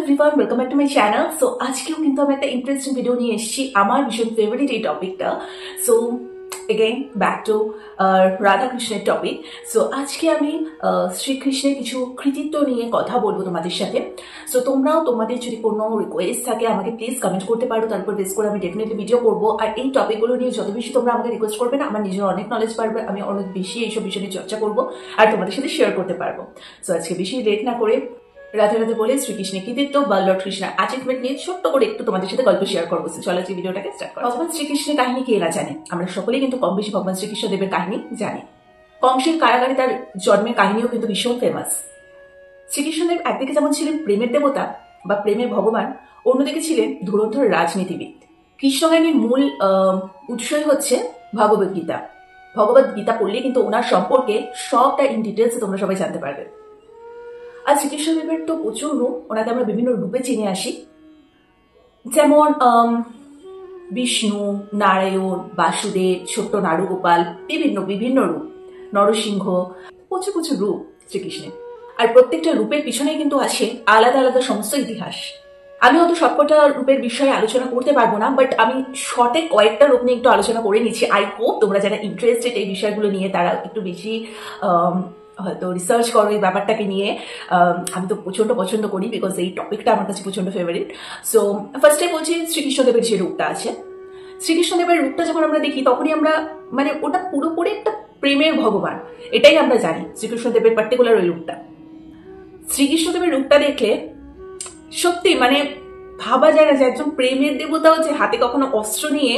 Everyone, welcome back to my channel. So আজকেও কিন্তু আমি একটা ইন্টারেস্টিং ভিডিও নিয়ে এসেছি, আমার ভীষণ ফেভারিট এই টপিকটা। So again back to Radha কৃষ্ণের টপিক। সো আজকে আমি শ্রীকৃষ্ণের কিছু কৃতিত্ব নিয়ে কথা বলবো তোমাদের সাথে। সো তোমরাও তোমাদের যদি কোনো রিকোয়েস্ট থাকে আমাকে প্লিজ কমেন্ট করতে পারো, তারপর বেস করে আমি ডেফিনেটলি ভিডিও করবো। আর এই টপিকগুলো নিয়ে যত বেশি তোমরা আমাকে রিকোয়েস্ট করবে না, আমার নিজের অনেক নলেজ বাড়বে, আমি অনেক বেশি এইসব বিষয় নিয়ে চর্চা করবো আর তোমাদের সাথে শেয়ার করতে পারবো। সো আজকে বেশি লেট না করে রাধে রাধে বলে শ্রীকৃষ্ণের কৃতিত্ব বা লর্ড কৃষ্ণের অ্যাচিভমেন্ট নিয়ে ছোট্ট করে একটু তোমাদের সাথে গল্প শেয়ার করবো। চলো যে ভিডিওটাকে স্টার্ট করো। ভগবান শ্রীকৃষ্ণের কাহিনী কে না জানে? আমরা সকলেই কিন্তু কম বেশি ভগবান শ্রীকৃষ্ণ দেবের কাহিনী জানি। কংসের কারাগারে তার জন্মের কাহিনীও কিন্তু ভীষণ ফেমাস। শ্রীকৃষ্ণদেব একদিকে যেমন ছিলেন প্রেমের দেবতা বা প্রেমের ভগবান, অন্যদিকে ছিলেন ধুরন্ধর রাজনীতিবিদ। কৃষ্ণ কাহিনীর মূল উৎসই হচ্ছে ভগবদ গীতা। ভগবদ গীতা পড়লে কিন্তু ওনার সম্পর্কে সবটা ইন ডিটেলস তোমরা সবাই জানতে পারবে। আর শ্রীকৃষ্ণদেবের তো প্রচুর রূপ, ওনাকে আমরা বিভিন্ন রূপে চিনে আসি, যেমন বিষ্ণু, নারায়ণ, বাসুদেব, ছোট্ট নারুগোপাল, বিভিন্ন বিভিন্ন রূপ, নরসিংহ, প্রচুর প্রচুর রূপ শ্রীকৃষ্ণের। আর প্রত্যেকটা রূপের পিছনে কিন্তু আছে আলাদা আলাদা সমস্ত ইতিহাস। আমি হয়তো সবকটা রূপের বিষয়ে আলোচনা করতে পারবো না, বাট আমি শর্টে কয়েকটা রূপ নিয়ে একটু আলোচনা করে নিচ্ছি। আই হোপ তোমরা যারা ইন্টারেস্টেড এই বিষয়গুলো নিয়ে তারা একটু বেশি হয়তো রিসার্চ করো এই ব্যাপারটাকে নিয়ে। আমি তো প্রচন্ড পছন্দ করি, বিকজ এই টপিকটা আমার কাছে প্রচন্ড ফেভারিট। সো ফার্স্টে বলছি শ্রীকৃষ্ণদেবের যে রূপটা আছে। শ্রীকৃষ্ণদেবের রূপটা যখন আমরা দেখি তখনই আমরা মানে ওটা পুরোপুরি একটা প্রেমের ভগবান, এটাই আমরা জানি শ্রীকৃষ্ণদেবের পার্টিকুলার ওই রূপটা। শ্রীকৃষ্ণদেবের রূপটা দেখলে সত্যি মানে ভাবা যায় না যে একজন প্রেমের দেবতাও যে হাতে কখনো অস্ত্র নিয়ে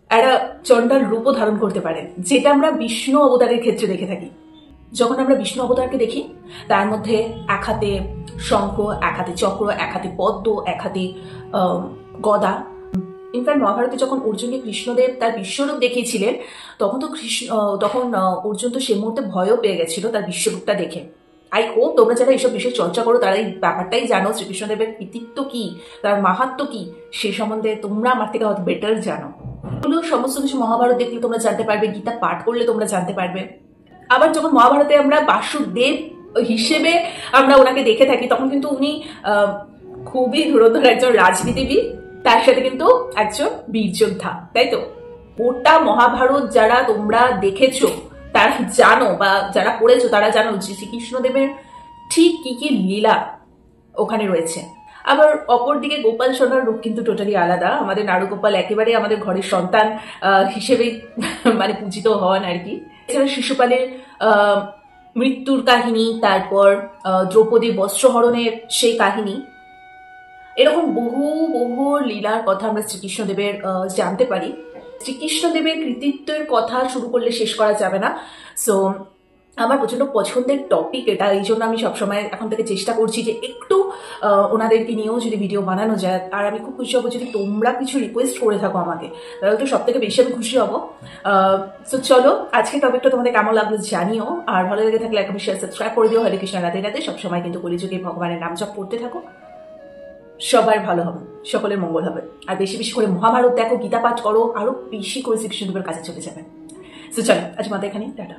একটা চণ্ডাল রূপও ধারণ করতে পারেন, যেটা আমরা বিষ্ণু অবতারের ক্ষেত্রে দেখে থাকি। যখন আমরা বিষ্ণু অবতারকে দেখি তার মধ্যে এক হাতে শঙ্খ, এক হাতে চক্র, এক হাতে পদ্ম, এক হাতে গদা। ইনফ্যাক্ট মহাভারতে যখন অর্জুনকে কৃষ্ণদেব তার বিশ্বরূপ দেখিয়েছিলেন তখন অর্জুন তো সে মুহূর্তে ভয়ও পেয়ে গেছিল তার বিশ্বরূপটা দেখে। আই হোপ তোমরা যারা এইসব বিষয়ে চর্চা করো তারা এই ব্যাপারটাই জানো, শ্রীকৃষ্ণদেবের কৃতিত্ব কি, তার মাহাত্ম্য কি, সে সম্বন্ধে তোমরা আমার থেকে হয়তো বেটার জানো। এগুলো সমস্ত কিছু মহাভারত দেখলে তোমরা জানতে পারবে, গীতা পাঠ করলে তোমরা জানতে পারবে। আবার যখন মহাভারতে আমরা বাসুদেব হিসেবে আমরা ওনাকে দেখে থাকি, তখন কিন্তু উনি খুবই ধুরন্ধর একজন রাজনীতিবিদ, তার সাথে কিন্তু একজন বীর যোদ্ধা, তাই তো? গোটা মহাভারত যারা তোমরা দেখেছো তারা জানো, বা যারা পড়েছো তারা জানো যে শ্রীকৃষ্ণদেবের ঠিক কি কি লীলা ওখানে রয়েছে। আবার অপরদিকে গোপাল সোনার রূপ কিন্তু টোটালি আলাদা। আমাদের নারুগোপাল একেবারে আমাদের ঘরের সন্তান হিসেবেই মানে পূজিত হন আর কি। এছাড়া শিশুপালের মৃত্যুর কাহিনী, তারপর দ্রৌপদীর বস্ত্রহরণের সেই কাহিনী, এরকম বহু বহু লীলার কথা আমরা শ্রীকৃষ্ণদেবের জানতে পারি। শ্রীকৃষ্ণদেবের কৃতিত্বের কথা শুরু করলে শেষ করা যাবে না। সো আমার প্রচন্ড পছন্দের টপিক এটা, এই জন্য আমি সবসময় এখন থেকে চেষ্টা করছি যে একটু ওনাদেরকে নিয়েও যদি ভিডিও বানানো যায়। আর আমি খুব খুশি হবো যদি তোমরা কিছু রিকোয়েস্ট করে থাকো আমাকে, তাহলে তো সব থেকে বেশি আমি খুশি হবো। সো চলো আজকে টপিকটা তোমাদের কেমন লাগলো জানিও, আর ভালো লেগে থাকলে একটা শেয়ার সাবস্ক্রাইব করে দিও। হরে কৃষ্ণ রাধে রাধে। সবসময় কিন্তু কলিযুগে ভগবানের নাম জপ করতে থাকো, সবার ভালো হবে, সকলের মঙ্গল হবে। আর বেশি বেশি করে মহাভারত দেখো, গীতা পাঠ করো, আরো বেশি করে শ্রীকৃষ্ণদেবের কাছে চলে যাবে। সো চলো আজ মাথা এখানে, টাটা।